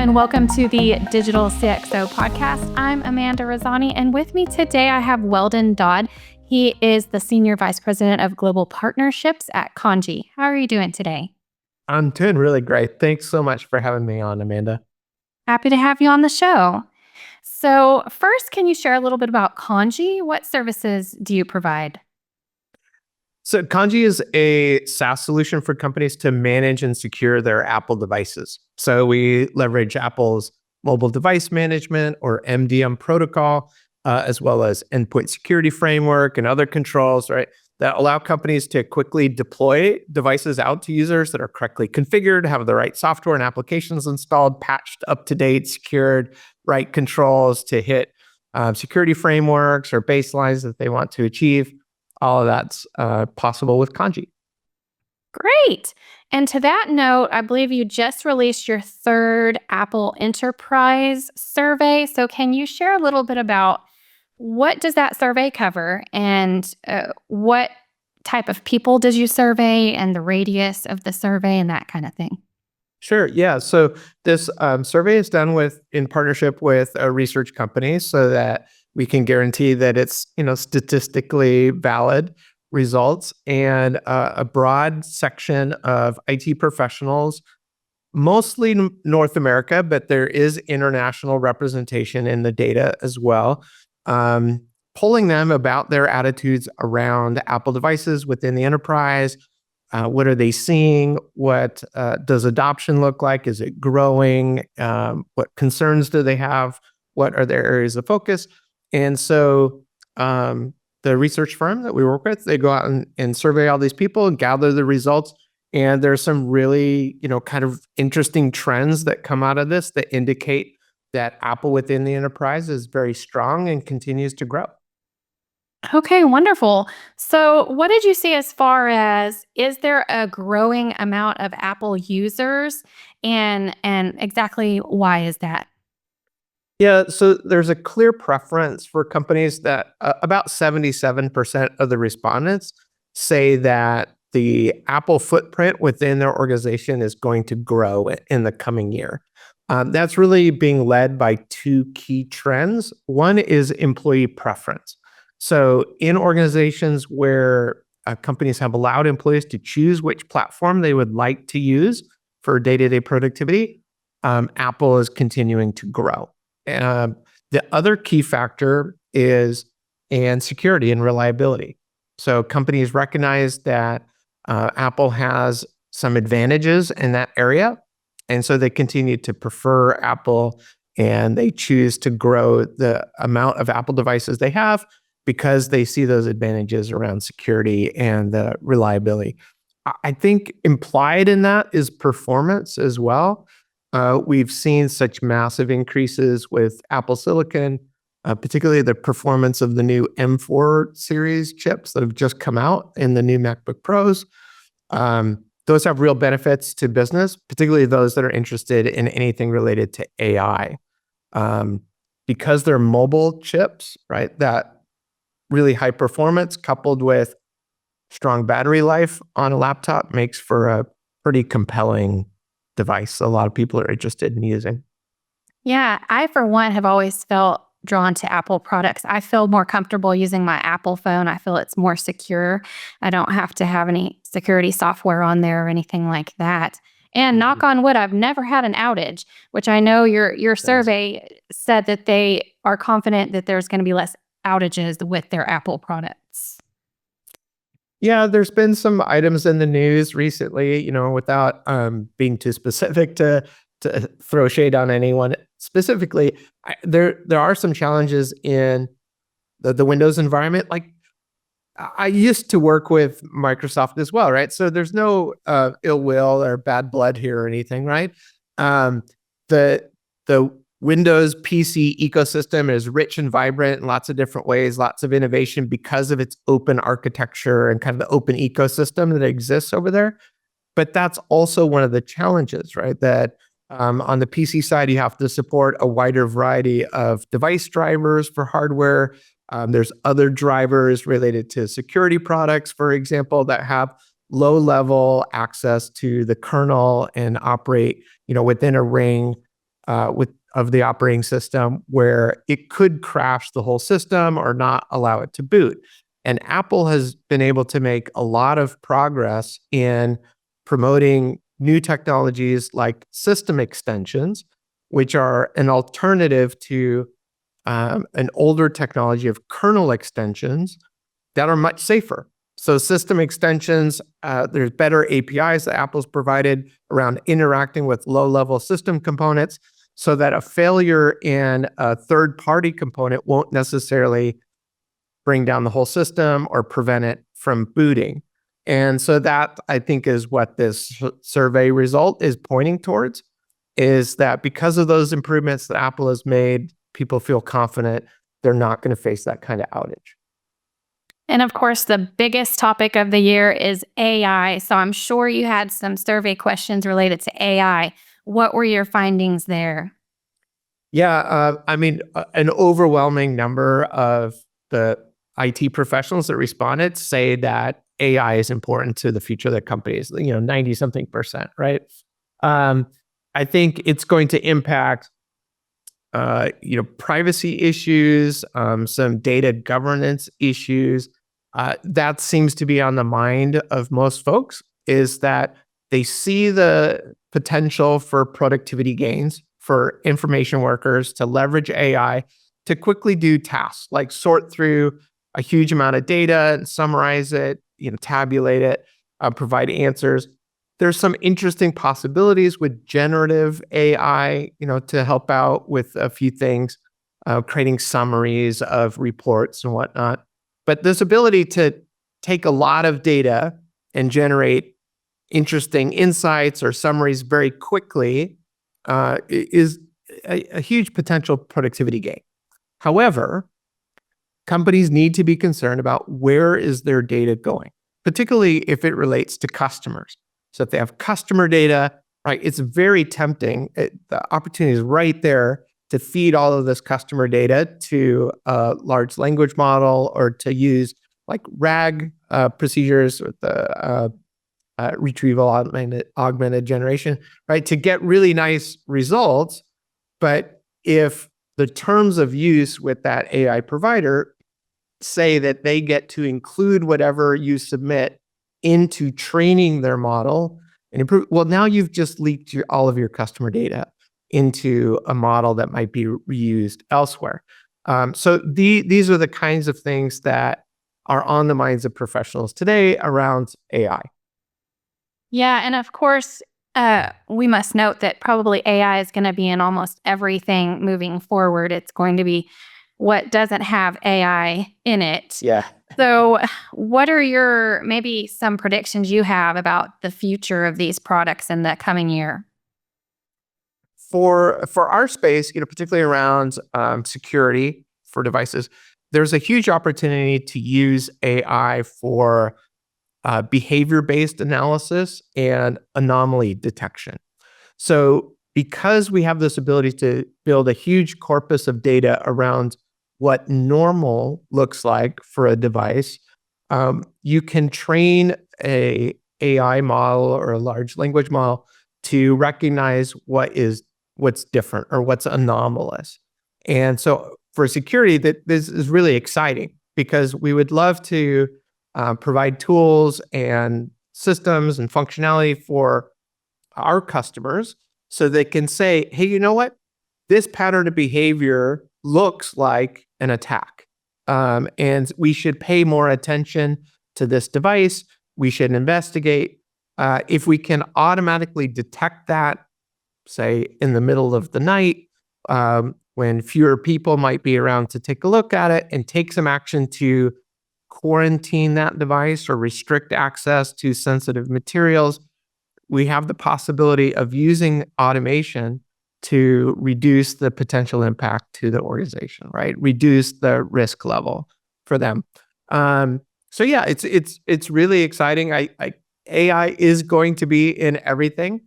and welcome to the Digital CxO podcast. I'm Amanda Razani, and with me today I have Weldon Dodd. He is the Senior Vice President of Global Partnerships at Kandji. How are you doing today? I'm doing really great. Thanks so much for having me on, Amanda. Happy to have you on the show. So first, can you share a little bit about Kandji? What services do you provide? So Kandji is a SaaS solution for companies to manage and secure their Apple devices. So we leverage Apple's mobile device management or MDM protocol, as well as endpoint security framework and other controls, right, that allow companies to quickly deploy devices out to users that are correctly configured, have the right software and applications installed, patched, up to date, secured, right controls to hit security frameworks or baselines that they want to achieve. All of that's possible with Kandji. Great. And to that note, I believe you just released your third Apple Enterprise survey. So can you share a little bit about what does that survey cover and what type of people did you survey and the radius of the survey and that kind of thing? Sure. Yeah. So this survey is done in partnership with a research company so that we can guarantee that it's statistically valid results, and a broad section of IT professionals, mostly North America, but there is international representation in the data as well, polling them about their attitudes around Apple devices within the enterprise. What are they seeing? What does adoption look like? Is it growing? What concerns do they have? What are their areas of focus? And so the research firm that we work with, they go out and survey all these people and gather the results. And there's some really, kind of interesting trends that come out of this that indicate that Apple within the enterprise is very strong and continues to grow. Okay, wonderful. So what did you see as far as, is there a growing amount of Apple users and exactly why is that? Yeah, so there's a clear preference for companies that about 77% of the respondents say that the Apple footprint within their organization is going to grow in the coming year. That's really being led by two key trends. One is employee preference. So in organizations where companies have allowed employees to choose which platform they would like to use for day-to-day productivity, Apple is continuing to grow. The other key factor is security and reliability. So companies recognize that Apple has some advantages in that area, and so they continue to prefer Apple, and they choose to grow the amount of Apple devices they have because they see those advantages around security and reliability. I think implied in that is performance as well. We've seen such massive increases with Apple Silicon, particularly the performance of the new M4 series chips that have just come out in the new MacBook Pros. Those have real benefits to business, particularly those that are interested in anything related to AI. Because they're mobile chips, right, that really high performance coupled with strong battery life on a laptop makes for a pretty compelling device a lot of people are interested in using. Yeah, I, for one, have always felt drawn to Apple products. I feel more comfortable using my Apple phone. I feel it's more secure. I don't have to have any security software on there or anything like that. And knock on wood, I've never had an outage, which I know your survey said that they are confident that there's going to be less outages with their Apple products. Yeah, there's been some items in the news recently, without being too specific to throw shade on anyone specifically. There are some challenges in the Windows environment. Like I used to work with Microsoft as well, right? So there's no ill will or bad blood here or anything, right? The Windows PC ecosystem is rich and vibrant in lots of different ways, lots of innovation because of its open architecture and kind of the open ecosystem that exists over there. But that's also one of the challenges, right? That on the PC side, you have to support a wider variety of device drivers for hardware. There's other drivers related to security products, for example, that have low-level access to the kernel and operate, within a ring of the operating system where it could crash the whole system or not allow it to boot. And Apple has been able to make a lot of progress in promoting new technologies like system extensions, which are an alternative to an older technology of kernel extensions that are much safer. So system extensions, there's better APIs that Apple's provided around interacting with low-level system components so that a failure in a third-party component won't necessarily bring down the whole system or prevent it from booting. And so that, I think, is what this survey result is pointing towards, is that because of those improvements that Apple has made, people feel confident they're not going to face that kind of outage. And of course, the biggest topic of the year is AI. So I'm sure you had some survey questions related to AI. What were your findings there? Yeah, an overwhelming number of the IT professionals that responded say that AI is important to the future of their companies, 90 something percent, right? I think it's going to impact, privacy issues, some data governance issues. That seems to be on the mind of most folks, is that they see the potential for productivity gains for information workers to leverage AI to quickly do tasks like sort through a huge amount of data and summarize it, tabulate it, provide answers. There's some interesting possibilities with generative AI, to help out with a few things, creating summaries of reports and whatnot. But this ability to take a lot of data and generate interesting insights or summaries very quickly is a huge potential productivity gain. However, companies need to be concerned about where is their data going, particularly if it relates to customers. So if they have customer data, right, it's very tempting. The opportunity is right there to feed all of this customer data to a large language model or to use like RAG procedures with the retrieval augmented generation, right, to get really nice results. But if the terms of use with that AI provider say that they get to include whatever you submit into training their model and improve, well, now you've just leaked all of your customer data into a model that might be reused elsewhere. So these are the kinds of things that are on the minds of professionals today around AI. Yeah, and of course, we must note that probably AI is going to be in almost everything moving forward. It's going to be what doesn't have AI in it. Yeah. So, what are maybe some predictions you have about the future of these products in the coming year? For our space, particularly around security for devices, there's a huge opportunity to use AI for behavior-based analysis and anomaly detection. So because we have this ability to build a huge corpus of data around what normal looks like for a device, you can train a AI model or a large language model to recognize what's different or what's anomalous. And so for security, this is really exciting because we would love to provide tools and systems and functionality for our customers so they can say, hey, you know what? This pattern of behavior looks like an attack. And we should pay more attention to this device. We should investigate. If we can automatically detect that, say, in the middle of the night, when fewer people might be around to take a look at it and take some action to quarantine that device or restrict access to sensitive materials, we have the possibility of using automation to reduce the potential impact to the organization, right? Reduce the risk level for them. So yeah, it's really exciting. AI is going to be in everything.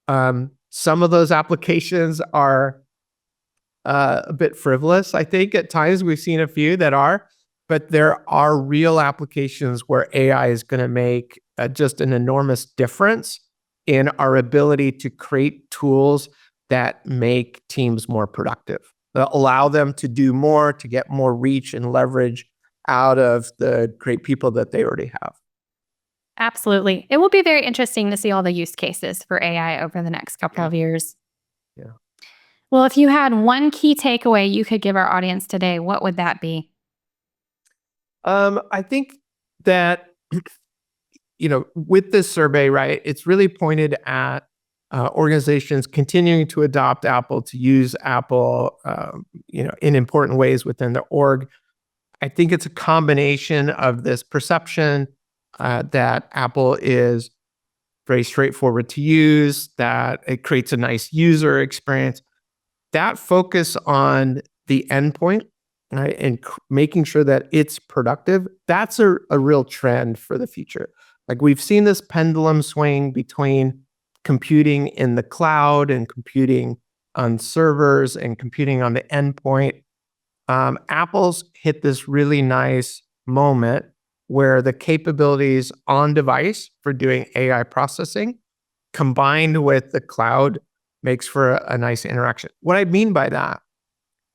Some of those applications are a bit frivolous, I think. At times we've seen a few that are, but there are real applications where AI is going to make just an enormous difference in our ability to create tools that make teams more productive, that allow them to do more, to get more reach and leverage out of the great people that they already have. Absolutely. It will be very interesting to see all the use cases for AI over the next couple of years. Yeah. Well, if you had one key takeaway you could give our audience today, what would that be? I think that, with this survey, right, it's really pointed at organizations continuing to adopt Apple, to use Apple, in important ways within the org. I think it's a combination of this perception that Apple is very straightforward to use, that it creates a nice user experience. That focus on the endpoint, right, and making sure that it's productive, that's a real trend for the future. Like, we've seen this pendulum swing between computing in the cloud and computing on servers and computing on the endpoint. Apple's hit this really nice moment where the capabilities on device for doing AI processing combined with the cloud makes for a nice interaction. What I mean by that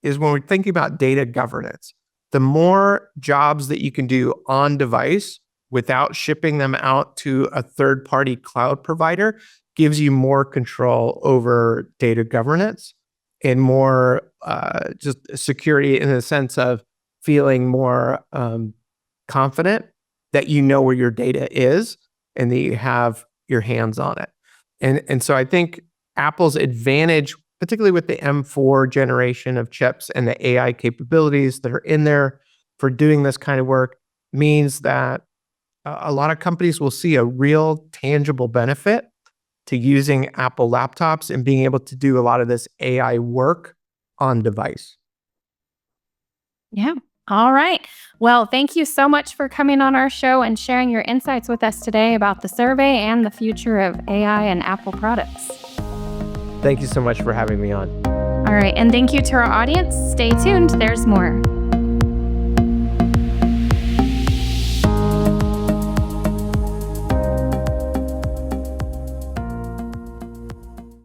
is, when we're thinking about data governance, the more jobs that you can do on device without shipping them out to a third-party cloud provider gives you more control over data governance and more just security, in the sense of feeling more confident that you know where your data is and that you have your hands on it. And so I think Apple's advantage, particularly with the M4 generation of chips and the AI capabilities that are in there for doing this kind of work, means that a lot of companies will see a real tangible benefit to using Apple laptops and being able to do a lot of this AI work on device. Yeah. All right. Well, thank you so much for coming on our show and sharing your insights with us today about the survey and the future of AI and Apple products. Thank you so much for having me on. All right. And thank you to our audience. Stay tuned. There's more.